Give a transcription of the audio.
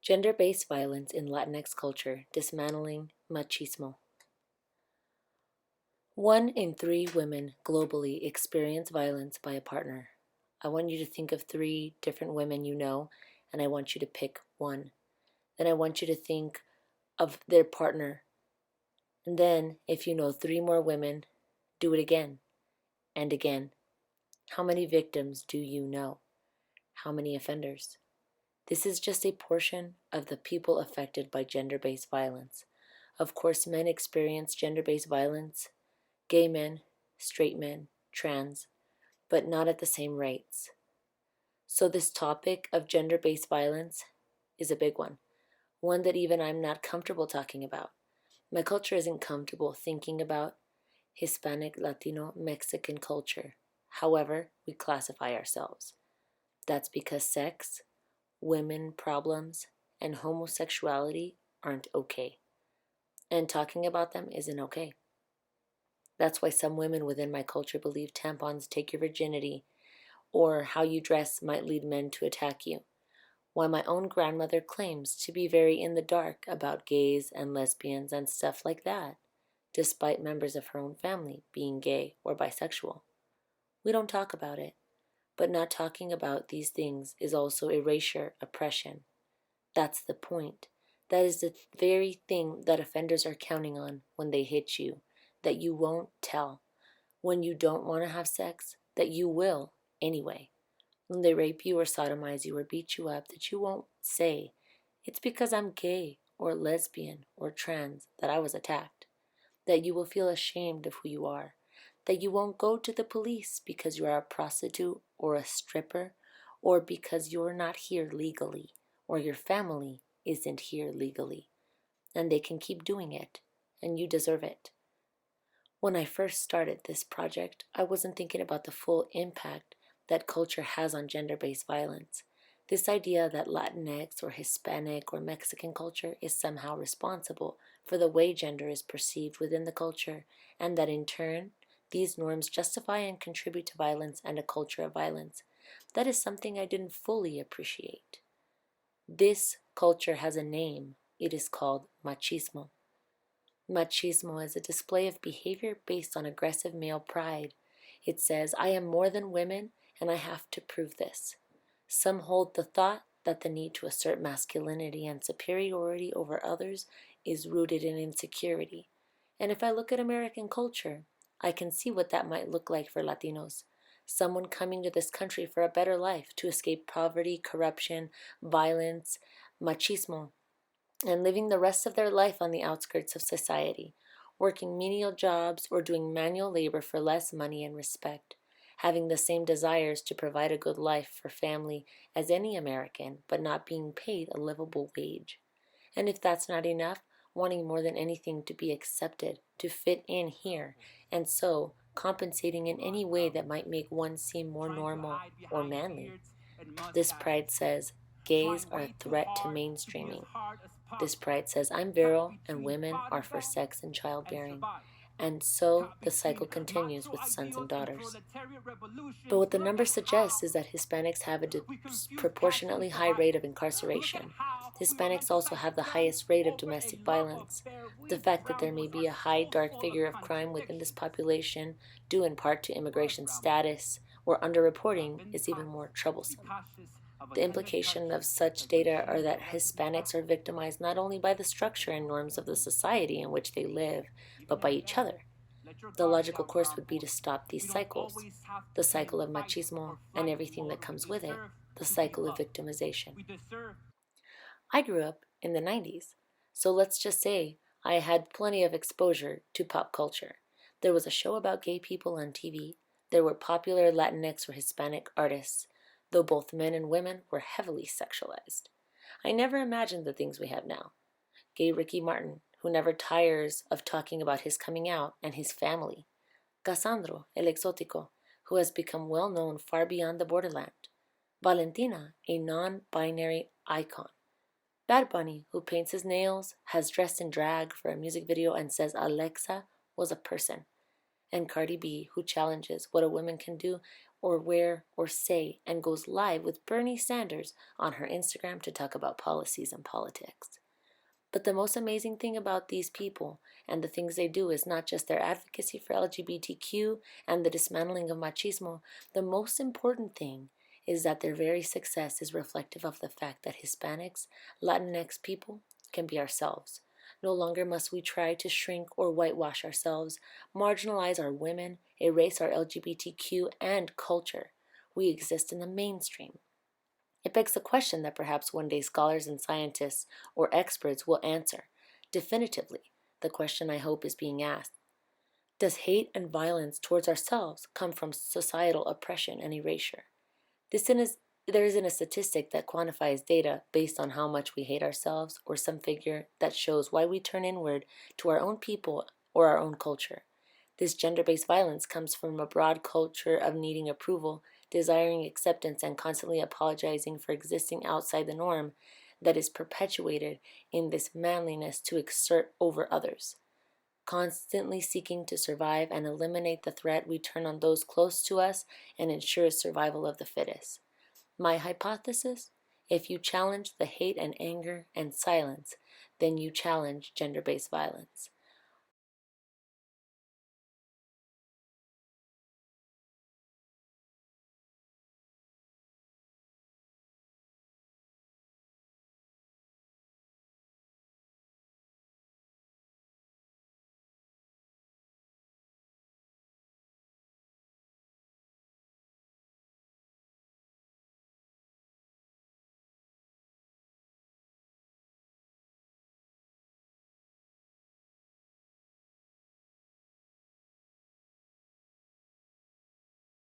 Gender-based violence in Latinx culture, dismantling machismo. 1 in 3 women globally experience violence by a partner. I want you to think of 3 different women you know, and I want you to pick one. Then I want you to think of their partner. And then, if you know 3 more women, do it again and again. How many victims do you know? How many offenders? This is just a portion of the people affected by gender-based violence. Of course, men experience gender-based violence, gay men, straight men, trans, but not at the same rates. So this topic of gender-based violence is a big one that even I'm not comfortable talking about. My culture isn't comfortable thinking about Hispanic, Latino, Mexican culture. However, we classify ourselves. That's because sex, women problems, and homosexuality aren't okay. And talking about them isn't okay. That's why some women within my culture believe tampons take your virginity, or how you dress might lead men to attack you. Why my own grandmother claims to be very in the dark about gays and lesbians and stuff like that, despite members of her own family being gay or bisexual. We don't talk about it. But not talking about these things is also erasure, oppression. That's the point. That is the very thing that offenders are counting on when they hit you, that you won't tell. When you don't want to have sex, that you will anyway. When they rape you or sodomize you or beat you up, that you won't say, it's because I'm gay or lesbian or trans that I was attacked. That you will feel ashamed of who you are. That you won't go to the police because you are a prostitute or a stripper, or because you're not here legally, or your family isn't here legally. And they can keep doing it, and you deserve it. When I first started this project, I wasn't thinking about the full impact that culture has on gender-based violence. This idea that Latinx or Hispanic or Mexican culture is somehow responsible for the way gender is perceived within the culture, and that in turn, these norms justify and contribute to violence and a culture of violence. That is something I didn't fully appreciate. This culture has a name. It is called machismo. Machismo is a display of behavior based on aggressive male pride. It says, I am more than women, and I have to prove this. Some hold the thought that the need to assert masculinity and superiority over others is rooted in insecurity. And if I look at American culture, I can see what that might look like for Latinos. Someone coming to this country for a better life, to escape poverty, corruption, violence, machismo, and living the rest of their life on the outskirts of society, working menial jobs or doing manual labor for less money and respect, having the same desires to provide a good life for family as any American, but not being paid a livable wage. And if that's not enough, wanting more than anything to be accepted, to fit in here, and so compensating in any way that might make one seem more normal or manly. This pride says gays are a threat to mainstreaming. This pride says I'm virile and women are for sex and childbearing. And so the cycle continues with sons and daughters. But what the numbers suggest is that Hispanics have a disproportionately high rate of incarceration. Hispanics also have the highest rate of domestic violence. The fact that there may be a high dark figure of crime within this population, due in part to immigration status or underreporting, is even more troublesome. The implication of such data are that Hispanics are victimized not only by the structure and norms of the society in which they live, but by each other. The logical course would be to stop these cycles, the cycle of machismo and everything that comes with it, the cycle of victimization. I grew up in the 90s, so let's just say I had plenty of exposure to pop culture. There was a show about gay people on TV. There were popular Latinx or Hispanic artists, though both men and women were heavily sexualized. I never imagined the things we have now. Gay Ricky Martin, who never tires of talking about his coming out and his family. Cassandro, el exótico, who has become well known far beyond the borderland. Valentina, a non-binary icon. Bad Bunny, who paints his nails, has dressed in drag for a music video and says Alexa was a person. And Cardi B, who challenges what a woman can do or wear or say and goes live with Bernie Sanders on her Instagram to talk about policies and politics. But the most amazing thing about these people and the things they do is not just their advocacy for LGBTQ and the dismantling of machismo. The most important thing is that their very success is reflective of the fact that Hispanics, Latinx people can be ourselves. No longer must we try to shrink or whitewash ourselves, marginalize our women, erase our LGBTQ and culture. We exist in the mainstream. It begs the question that perhaps one day scholars and scientists or experts will answer definitively the question I hope is being asked. Does hate and violence towards ourselves come from societal oppression and erasure? There isn't a statistic that quantifies data based on how much we hate ourselves or some figure that shows why we turn inward to our own people or our own culture. This gender-based violence comes from a broad culture of needing approval, desiring acceptance, and constantly apologizing for existing outside the norm that is perpetuated in this manliness to exert over others. Constantly seeking to survive and eliminate the threat, we turn on those close to us and ensure survival of the fittest. My hypothesis? If you challenge the hate and anger and silence, then you challenge gender-based violence.